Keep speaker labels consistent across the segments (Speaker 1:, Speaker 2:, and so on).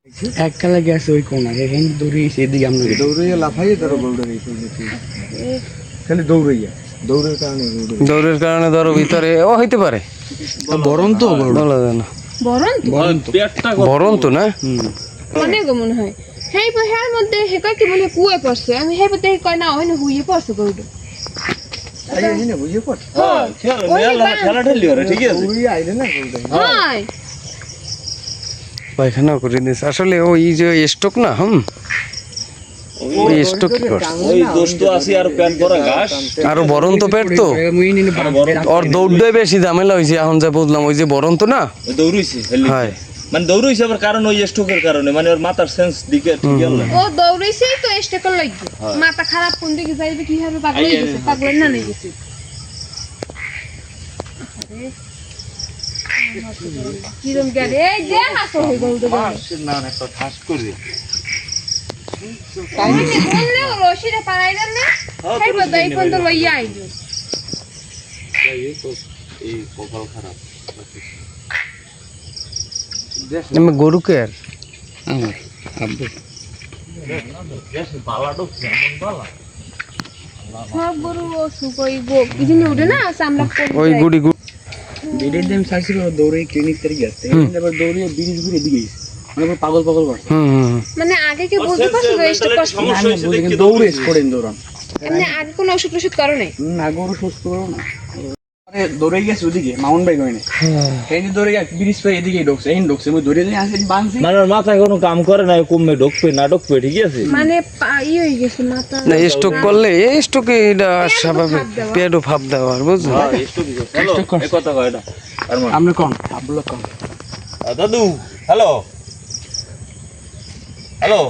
Speaker 1: এক কালা গেছে ওই কোনা এখানে দৌড়িয়েছে এদিকে আমরা
Speaker 2: দৌড়াইয়া লাফাইয়া তারা গোলটা দিয়েছে খালি দৌড়াইয়া
Speaker 3: দৌড়ের কারণে ধরো ভিতরে ও হইতে পারে
Speaker 1: বরণ তো
Speaker 3: বলা যায় না বরণ তো না
Speaker 4: অনেক মনে হয় হেই হের মধ্যে হে কয় কি মনে কুয়ে পড়ছে আমি হেই পড়তে কয় না ওই না হুইয়ে পড়ছে গরুটা হয়
Speaker 3: পায়খানা করে দিয়েছে আসলে ওই যে স্টক না ওই স্টক কি করছে
Speaker 5: ওই দোস্ত আছে আর প্যান করা ঘাস
Speaker 3: আরো বরণ তো পেট তো ওর দৌড়টাই বেশি ঝামেলা হয়েছে এখন যা বুঝলাম ওই যে বরণ তো না
Speaker 5: দৌড়ইছে
Speaker 3: হয়
Speaker 5: মানে দৌড়ইছে আবার কারণ ওই স্ট্রোকের কারণে মানে ওর মাথার সেন্স দিকে ঠিক গেল না
Speaker 4: ও দৌড়াইছে তো স্টেকল লাগবে মাথা খারাপ কোন দিকে যাইবে কি হবে পাগল হয়ে গেছে পাগলের না নেই গেছে কিরম গাড়ি এই যে হাসো হই গলতে
Speaker 5: না একটা ঠাস করে
Speaker 4: আমি কি বললে রশিটা পারাই দেন না এই বদাই কোন তো লইয়া আইলো
Speaker 5: এই কপাল খারাপ
Speaker 3: আমি গরুকে আর
Speaker 1: আমার আব্বু
Speaker 4: সব গরু সুকই গো ইদিন উঠে না আমরা
Speaker 3: ওই গুড়ি
Speaker 1: বিড়ির দাম ছাড়ছিল দৌড়ে ক্লিনিক থেকে গেছে এবার দৌড়ে ব্রিজ ঘুরে দিকে মানে পাগল পাগল করছে
Speaker 4: মানে আগে কি বুঝতে পারছো রেস্ট কষ্ট
Speaker 5: সমস্যা হইছে দেখি
Speaker 1: দৌড়ে করেন দৌড়ান
Speaker 4: এমনি আগে কোনো ওষুধ টষুধ করো নাই
Speaker 1: না গরু সুস্থ করো না আরে দৌড়ে গেছে ওদিকে মাউন্ট বাইক হয়নি এই দৌড়ে গেছে ব্রিজ পে এদিকে ঢুকছে এই ঢুকছে আমি দৌড়ে নিয়ে আসি বানছি
Speaker 5: মানে ওর মাথায় কোনো কাম করে না কমবে ঢুকবে না ঢুকবে ঠিক আছে
Speaker 4: মানে ই হয়ে গেছে মাথা
Speaker 3: না স্টক করলে এই স্টকে এটা স্বাভাবিক পেটও ফাপ দেওয়ার বুঝছো
Speaker 5: হ্যাঁ স্টক হ্যালো এই কথা কয় এটা আর মানে
Speaker 1: আমরা কোন আব্বুল কোন
Speaker 5: দাদু হ্যালো হ্যালো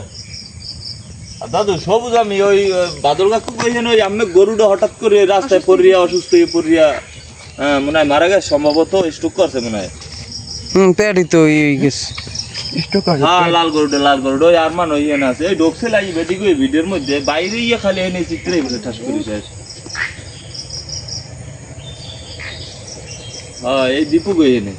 Speaker 5: দাদু সবুজ আমি ওই বাদল কাকু কইছেন ওই আমি গরুটা হঠাৎ করে রাস্তায় পড়িয়া অসুস্থ হয়ে পড়িয়া মনে হয় মারা গেছে সম্ভবত স্ট্রোক করছে মনে হয়
Speaker 3: পেটই তো এই গেছে
Speaker 5: হ্যাঁ লাল গরুটা ওই আরমান ওই না আছে এই ডোকসে লাগি বেটি কই ভিডিওর মধ্যে বাইরে ইয়ে খালি এনে চিত্রে বসে ঠাস করে শেষ হ্যাঁ এই দীপু কই এনে